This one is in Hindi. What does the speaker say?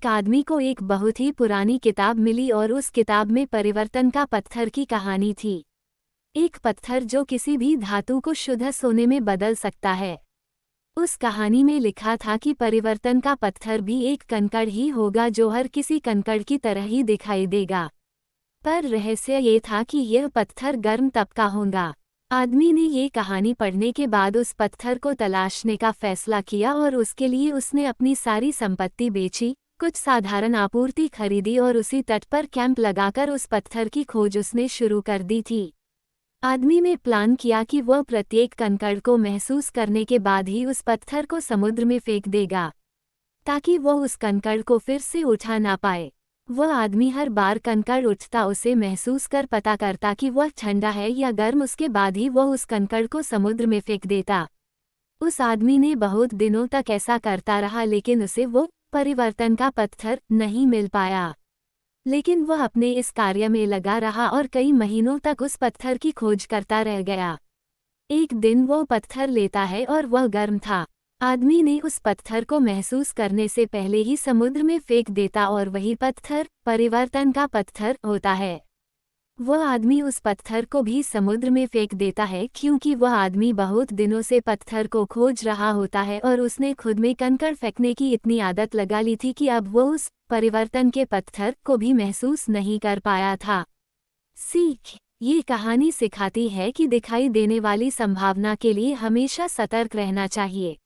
एक आदमी को एक बहुत ही पुरानी किताब मिली और उस किताब में परिवर्तन का पत्थर की कहानी थी। एक पत्थर जो किसी भी धातु को शुद्ध सोने में बदल सकता है। उस कहानी में लिखा था कि परिवर्तन का पत्थर भी एक कंकड़ ही होगा जो हर किसी कंकड़ की तरह ही दिखाई देगा। पर रहस्य ये था कि यह पत्थर गर्म तप का होगा। आदमी ने ये कहानी पढ़ने के बाद उस पत्थर को तलाशने का फैसला किया और उसके लिए उसने अपनी सारी संपत्ति बेची, कुछ साधारण आपूर्ति खरीदी और उसी तट पर कैंप लगाकर उस पत्थर की खोज उसने शुरू कर दी थी। आदमी ने प्लान किया कि वह प्रत्येक कंकड़ को महसूस करने के बाद ही उस पत्थर को समुद्र में फेंक देगा, ताकि वह उस कंकड़ को फिर से उठा ना पाए। वह आदमी हर बार कंकड़ उठता उसे महसूस कर पता करता कि वह ठंडा है या गर्म, उसके बाद ही वह उस कंकड़ को समुद्र में फेंक देता। उस आदमी ने बहुत दिनों तक ऐसा करता रहा, लेकिन उसे वो परिवर्तन का पत्थर नहीं मिल पाया। लेकिन वह अपने इस कार्य में लगा रहा और कई महीनों तक उस पत्थर की खोज करता रह गया। एक दिन वो पत्थर लेता है और वह गर्म था। आदमी ने उस पत्थर को महसूस करने से पहले ही समुद्र में फेंक देता और वही पत्थर परिवर्तन का पत्थर होता है। वह आदमी उस पत्थर को भी समुद्र में फेंक देता है क्योंकि वह आदमी बहुत दिनों से पत्थर को खोज रहा होता है और उसने खुद में कंकड़ फेंकने की इतनी आदत लगा ली थी कि अब वो उस परिवर्तन के पत्थर को भी महसूस नहीं कर पाया था। सीख: ये कहानी सिखाती है कि दिखाई देने वाली संभावना के लिए हमेशा सतर्क रहना चाहिए।